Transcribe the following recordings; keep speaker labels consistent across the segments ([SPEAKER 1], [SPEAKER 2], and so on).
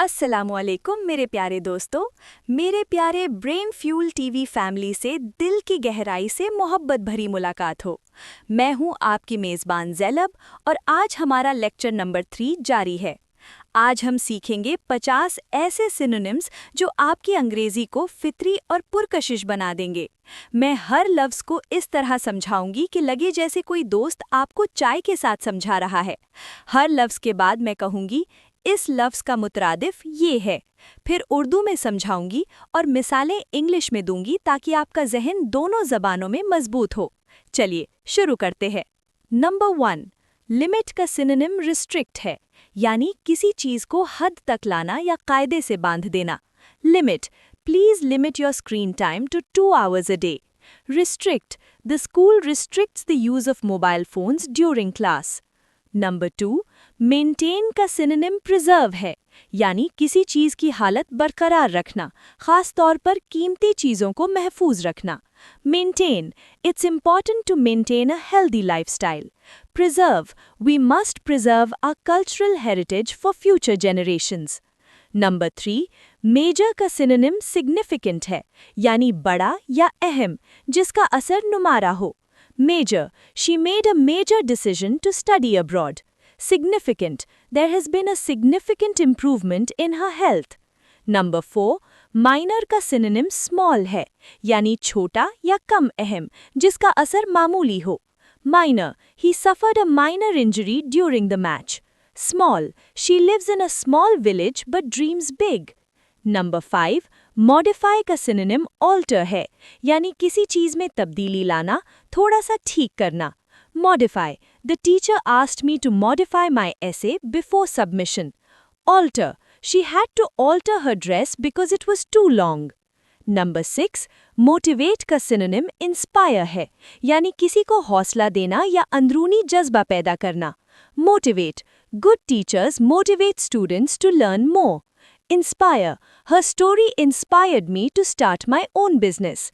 [SPEAKER 1] अस्सलामुअलैकुम मेरे प्यारे दोस्तों, मेरे प्यारे ब्रेन फ्यूल टीवी फैमिली से दिल की गहराई से मोहब्बत भरी मुलाकात हो। मैं हूं आपकी मेज़बान ज़ैनब और आज हमारा लेक्चर नंबर 3 जारी है। आज हम सीखेंगे 50 ऐसे सिनोनिम्स जो आपकी अंग्रेज़ी को फितरी और पुरकशिश बना देंगे। मैं हर लफ्ज़ को इस तरह समझाऊंगी कि लगे जैसे कोई दोस्त आपको चाय के साथ समझा रहा है। हर लफ्ज़ के बाद मैं कहूंगी इस लफ्ज़ का मुतरादिफ ये है, फिर उर्दू में समझाऊंगी और मिसालें इंग्लिश में दूंगी ताकि आपका जहन दोनों ज़बानों में मजबूत हो। चलिए शुरू करते हैं। नंबर 1, लिमिट का सिनोनिम रिस्ट्रिक्ट है, यानी किसी चीज़ को हद तक लाना या कायदे से बांध देना। Limit, please limit your screen time to 2 hours a day. Restrict, the school restricts the use of mobile phones during class. Number 2, maintain का सिनोनिम प्रिजर्व है, यानी किसी चीज़ की हालत बरकरार रखना, ख़ास तौर पर कीमती चीज़ों को महफूज रखना। Maintain, it's important to maintain a healthy lifestyle. Preserve, we must preserve our cultural heritage for future generations. Number 3, major का सिनोनिम सिग्निफिकेंट है, यानी बड़ा या अहम, जिसका असर नुमारा हो। Major, she made a major decision to study abroad. Significant, there has been a significant improvement in her health. Number 4, minor का synonym small है, यानी छोटा या कम अहम, जिसका असर मामूली हो। Minor, he suffered a minor injury during the match. Small, she lives in a small village but dreams big. Number 5, modify का सिनोनिम ऑल्टर है, यानी किसी चीज़ में तब्दीली लाना, थोड़ा सा ठीक करना। Modify, the teacher asked me to modify my essay before submission. Alter, she had to alter her dress because it was too long. Number 6, motivate का सिनोनिम इंस्पायर है, यानी किसी को हौसला देना या अंदरूनी जज्बा पैदा करना। Motivate, good teachers motivate students to learn more. Inspire, her story inspired me to start my own business.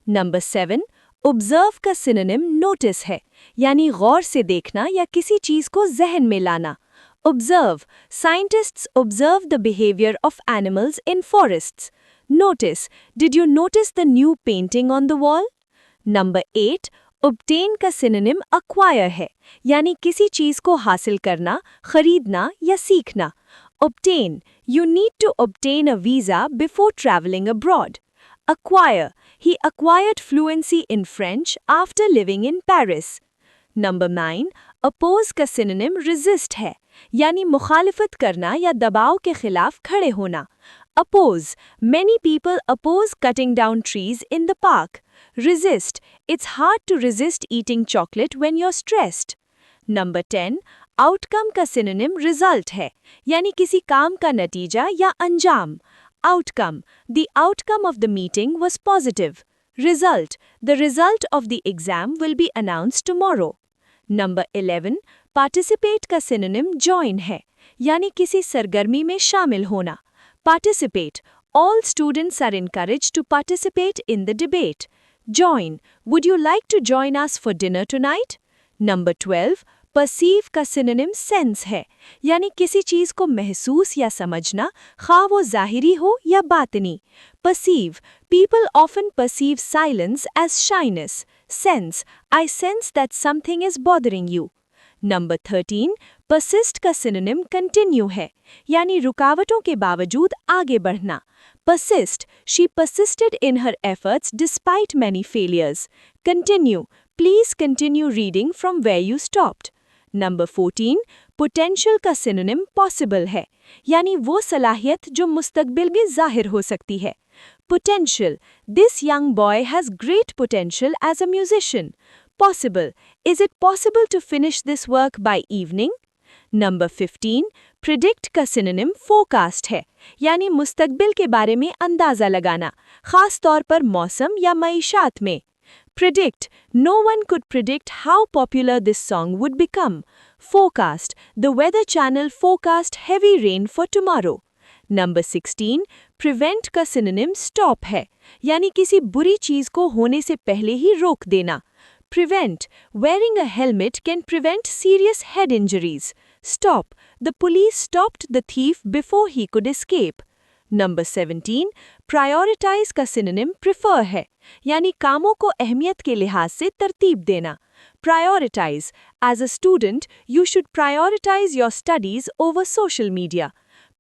[SPEAKER 1] Number 7, observe का synonym notice है, यानी गौर से देखना या किसी चीज़ को जहन में लाना। Observe, scientists observe the behavior of animals in forests. Notice, did you notice the new painting on the wall? Number 8, obtain का synonym acquire है, यानी किसी चीज़ को हासिल करना, खरीदना या सीखना। Obtain, you need to obtain a visa before traveling abroad. Acquire, he acquired fluency in French after living in Paris. Number 9, oppose का synonym resist है, यानी मुखालिफत करना या दबाव के खिलाफ खड़े होना। Oppose, many people oppose cutting down trees in the park. Resist, it's hard to resist eating chocolate when you're stressed. Number 10, outcome का सिनोनिम रिजल्ट है, यानी किसी काम का नतीजा या अंजाम। Outcome, the outcome of the meeting was positive. Result, the result of the exam will be announced tomorrow. Number 11, participate का सिनोनिम जॉइन है, यानी किसी सरगर्मी में शामिल होना। Participate, all students are encouraged to participate in the debate. Join, would you like to join us for dinner tonight? Number 12, perceive का synonym sense है, यानी किसी चीज़ को महसूस या समझना, खा वो ज़ाहिरी हो या बातिनी। Perceive, people often perceive silence as shyness. Sense, I sense that something is bothering you. Number 13, persist का सिनोनिम कंटिन्यू है, यानी रुकावटों के बावजूद आगे बढ़ना। Persist, she persisted in her efforts despite many failures. Continue, please continue reading from where you stopped. Number 14, potential का synonym possible है, यानी वो सलाहियत जो मुस्तकबिल में जाहिर हो सकती है। Potential, this young boy has great potential as a musician. Possible, is it possible to finish this work by evening? Number 15, predict का सिनोनिम फोरकास्ट है, यानी मुस्तकबिल के बारे में अंदाज़ा लगाना, ख़ास तौर पर मौसम या मईशात में। Predict, no one could predict how popular this song would become. Forecast, the weather channel forecast heavy rain for tomorrow. Number 16, prevent का synonym stop है, यानी किसी बुरी चीज़ को होने से पहले ही रोक देना। Prevent, wearing a helmet can prevent serious head injuries.
[SPEAKER 2] Stop. The police stopped the thief before he could escape. Number 17. Prioritize का synonym prefer है, यानी कामों को अहमियत के लिहाज से तरतीब देना. Prioritize. As a student, you should prioritize your studies over social media.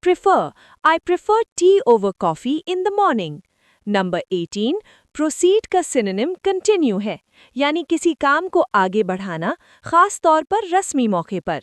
[SPEAKER 2] Prefer. I prefer tea over coffee in the morning. Number 18. Proceed का synonym continue है, यानी किसी काम को आगे बढ़ाना, खास तौर पर रस्मी मौके पर.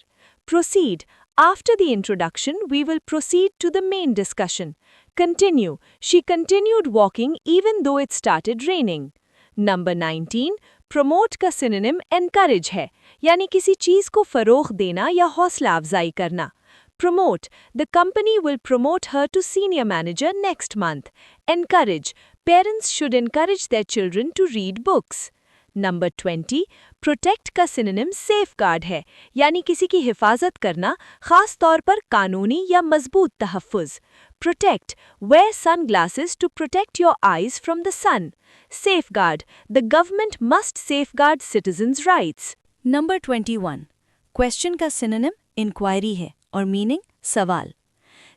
[SPEAKER 2] Proceed. After the introduction, we will proceed to the main discussion. Continue. She continued walking even though it started raining. Number 19. Promote का synonym encourage है, यानी किसी चीज़ को फ़रोग़ देना या हौसला अफजाई करना. Promote. The company will promote her to senior manager next month. Encourage. Parents should encourage their children to read books. Number 20. Protect का synonym safeguard है, यानी किसी की हिफाजत करना, खास तौर पर कानूनी या मजबूत तहफ़्फ़ुज़. Protect. Wear sunglasses to protect your eyes from the sun. Safeguard. The government must safeguard citizens' rights.
[SPEAKER 1] Number 21. Question का synonym inquiry है और meaning सवाल.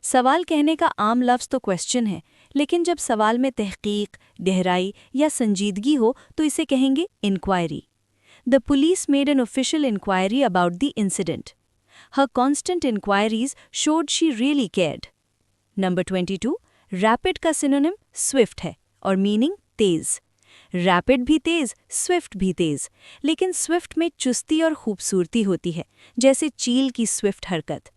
[SPEAKER 1] सवाल कहने का आम लफ्ज़ तो क्वेश्चन है, लेकिन जब सवाल में तहकीक, गहराई या संजीदगी हो तो इसे कहेंगे inquiry. The police made an official inquiry about the incident. Her constant inquiries showed she really cared. Number 22. Rapid का synonym swift है और meaning तेज़. Rapid भी तेज़, swift भी तेज़, लेकिन swift में चुस्ती और खूबसूरती होती है, जैसे चील की swift हरकत.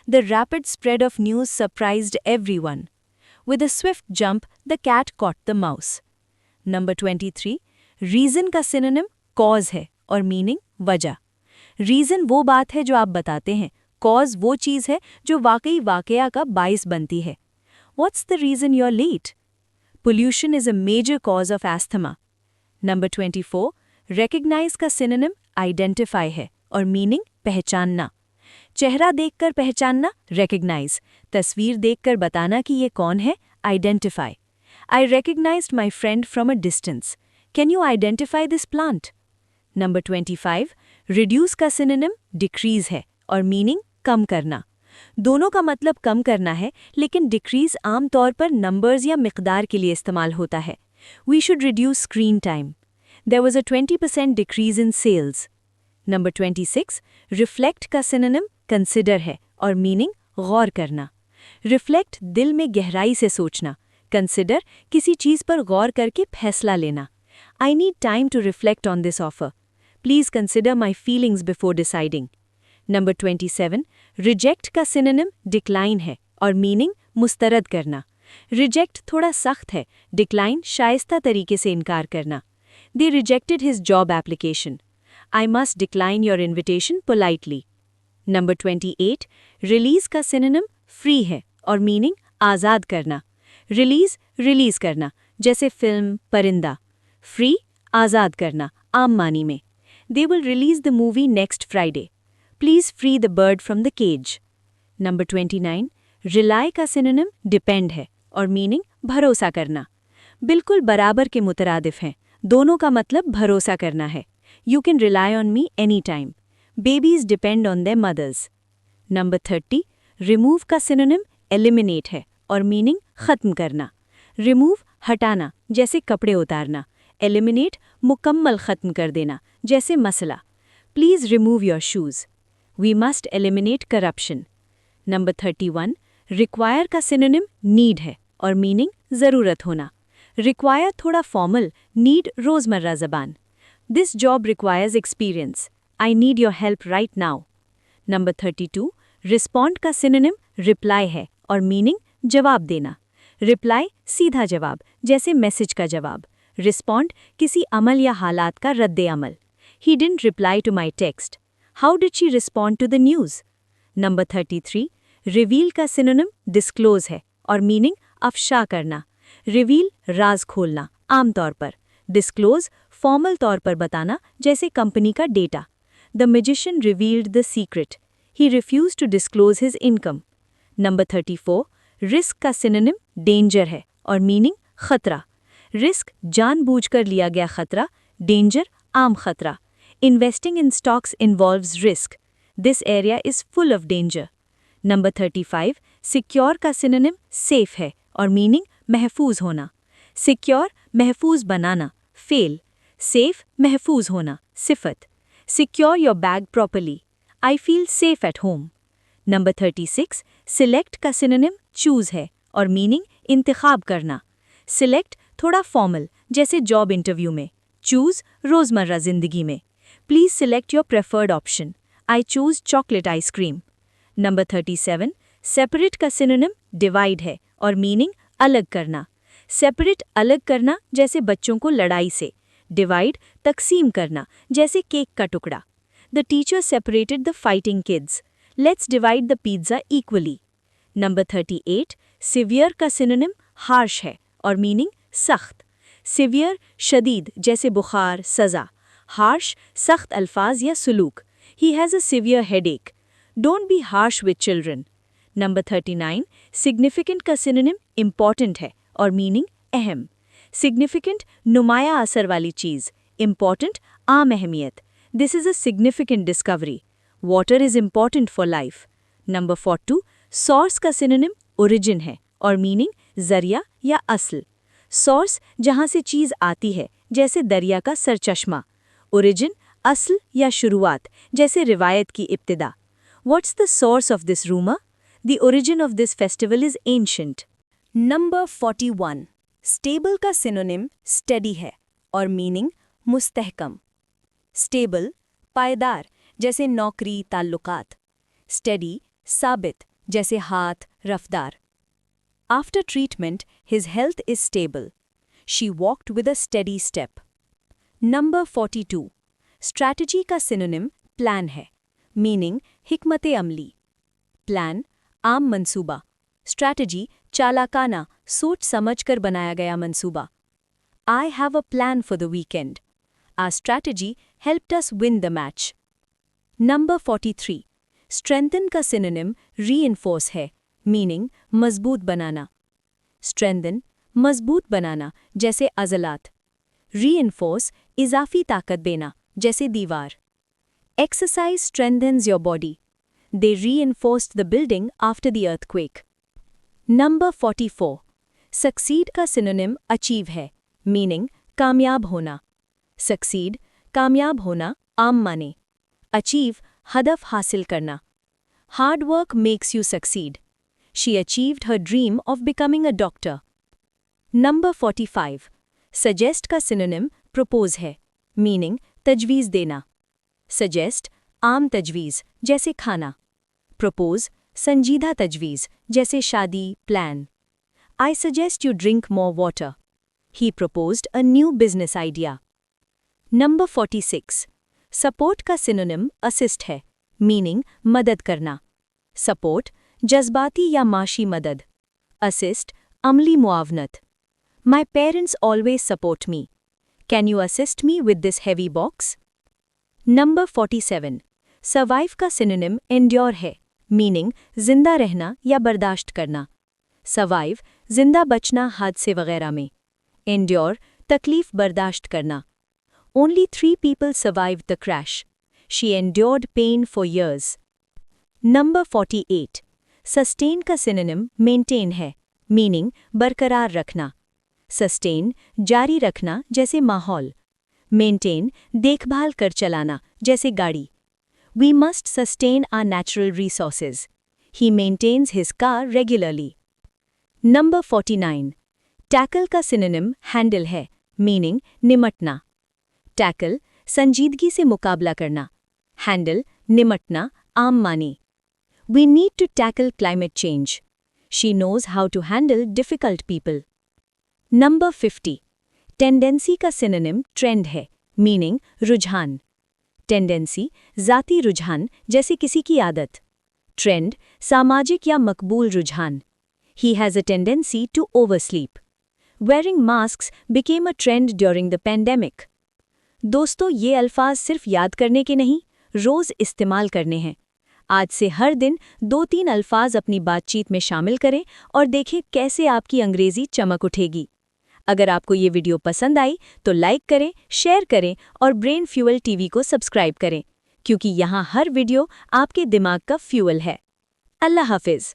[SPEAKER 1] The rapid spread of news surprised everyone. With a swift jump, the cat caught the mouse. Number 23. Reason का synonym cause है और meaning वजह. Reason वो बात है जो आप बताते हैं, cause वो चीज़ है जो वाकई वाकया का बाइस बनती है. What's the reason you're late? Pollution is a major cause of asthma. Number 24. Recognize का synonym identify है और meaning पहचानना. चेहरा देखकर पहचानना recognize, तस्वीर देखकर बताना कि ये कौन है identify. I recognized my friend from a distance. Can you identify this plant? Number 25. Reduce का synonym decrease है और meaning कम करना. दोनों का मतलब कम करना है, लेकिन decrease आम तौर पर numbers या मिक़दार के लिए इस्तेमाल होता है. We should reduce screen time. There was a 20% decrease in sales. Number 26. Reflect का synonym consider है और meaning गौर करना. Reflect दिल में गहराई से सोचना. Consider किसी चीज़ पर गौर करके फैसला लेना. I need time to reflect on this offer. Please consider my feelings before deciding. Number 27. Reject का synonym decline है और meaning मुस्तरद करना. Reject थोड़ा सख्त है, decline शाइस्ता तरीके से इनकार करना. They rejected his job application. I must decline your invitation politely. Number 28. Release का synonym free है और meaning आज़ाद करना. Release रिलीज़ करना, जैसे फिल्म परिंदा. Free आज़ाद करना, आम मानी में. They will release the movie next Friday. Please free the bird from the cage. Number 29. Rely का synonym depend है और meaning भरोसा करना. बिल्कुल बराबर के मुतरादिफ हैं, दोनों का मतलब भरोसा करना है. You can rely on me anytime. Babies depend on their mothers. Number 30. Remove का synonym eliminate है और meaning ख़त्म करना. Remove हटाना, जैसे कपड़े उतारना. Eliminate मुकम्मल ख़त्म कर देना, जैसे मसला. Please remove your shoes. We must eliminate corruption. Number 31. Require का synonym need है और meaning ज़रूरत होना. Require थोड़ा formal, need रोज़मर्रा ज़बान. This job requires experience. I need your help right now. Number 32. Respond का synonym reply है और meaning जवाब देना. Reply सीधा जवाब, जैसे मैसेज का जवाब. Respond किसी अमल या हालात का रद्द अमल. He didn't reply to my text. How did she respond to the news? Number 33. Reveal का synonym disclose है और meaning अफशा करना. Reveal राज खोलना, आम तौर पर. Disclose फॉर्मल तौर पर बताना, जैसे कंपनी का data. The magician revealed the secret. He refused to disclose his income. Number 34. Risk का synonym danger है और meaning खतरा. Risk जानबूझकर लिया गया खतरा, danger आम खतरा. Investing in stocks involves risk. This area is full of danger. Number 35, secure का synonym safe है और meaning महफूज होना. Secure महफूज बनाना, fail. Safe महफूज होना, सिफत. Secure your bag properly. I feel safe at home. Number 36, select का synonym choose है और meaning इंतखाब करना. Select थोड़ा formal जैसे job interview में. Choose रोज़मर्रा ज़िंदगी में. Please select your preferred option. I choose chocolate ice cream. Number 37, separate का synonym divide है और meaning अलग करना. Separate अलग करना जैसे बच्चों को लड़ाई से. Divide तकसीम करना जैसे केक का टुकड़ा. The teacher separated the fighting kids. Let's divide the pizza equally. Number 38, severe का synonym harsh है और meaning सख्त. Severe शदीद जैसे बुखार, सज़ा. Harsh सख्त अल्फाज या सुलूक. He has a severe headache. Don't be harsh with children. Number 39, significant का synonym important है और meaning अहम. Significant नुमाया असर वाली चीज़. Important आम अहमियत. This is a significant discovery. Water is important for life. Number 42, source का synonym origin है और meaning ज़रिया या असल. Source जहाँ से चीज़ आती है जैसे दरिया का सरचश्मा. Origin असल या शुरुआत जैसे रिवायत की इब्तिदा. What's the source of this rumor? The origin of this festival is ancient.
[SPEAKER 2] Number 41, stable का synonym steady है और meaning मुस्तहकम. Stable पायदार जैसे नौकरी ताल्लुकात. Steady साबित जैसे हाथ रफ्तार. After treatment, his health is stable. She walked with a steady step. Number 42, strategy का synonym plan है, meaning हिकमत अमली. Plan आम मंसूबा. Strategy चालाकाना सोच समझकर बनाया गया मंसूबा. I have a plan for the weekend. Our strategy helped us win the match. Number 43, strengthen का synonym reinforce है, meaning मजबूत बनाना. Strengthen मजबूत बनाना जैसे अज़लात. Reinforce इजाफी ताकत देना जैसे दीवार. Exercise strengthens your body. They reinforced the building after the earthquake. Number 44, succeed का synonym achieve है, meaning कामयाब होना. Succeed कामयाब होना आम माने. Achieve हदफ हासिल करना. Hard work makes you succeed. She achieved her dream of becoming a doctor. Number 45, suggest का synonym propose है, meaning तजवीज़ देना. Suggest आम तजवीज़ जैसे खाना. Propose संजीदा तजवीज़ जैसे शादी plan. I suggest you drink more water. He proposed a new business idea. Number 46, support का synonym assist है, meaning मदद करना. Support जज्बाती या माशी मदद. Assist अमली मुआवनत. My parents always support me. Can you assist me with this heavy box? Number 47, survive का synonym endure है, meaning जिंदा रहना या बर्दाश्त करना. Survive जिंदा बचना हादसे वगैरह में. Endure तकलीफ बर्दाश्त करना. Only 3 people survived the crash. She endured pain for years. Number 48, sustain का synonym maintain है, meaning बरकरार रखना. Sustain जारी रखना जैसे माहौल. Maintain देखभाल कर चलाना जैसे गाड़ी. We must sustain our natural resources. He maintains his car regularly. Number 49, tackle का synonym handle है, meaning निमटना. Tackle संजीदगी से मुकाबला करना. Handle निमटना आम माने. We need to tackle climate change. She knows how to handle difficult people. Number 50, tendency का synonym trend है, meaning रुझान. Tendency ज़ाती रुझान जैसे किसी की आदत. Trend सामाजिक या मकबूल रुझान. He has a tendency to oversleep. Wearing masks became a trend during the pandemic. दोस्तों ये अल्फाज सिर्फ याद करने के नहीं, रोज़ इस्तेमाल करने हैं. आज से हर दिन 2-3 अल्फाज अपनी बातचीत में शामिल करें और देखें कैसे आपकी अंग्रेज़ी चमक उठेगी. अगर आपको ये वीडियो पसंद आई तो लाइक करें, शेयर करें और ब्रेन फ्यूल टीवी को सब्सक्राइब करें,
[SPEAKER 1] क्योंकि यहाँ हर वीडियो आपके दिमाग का फ्यूल है। अल्लाह हाफिज।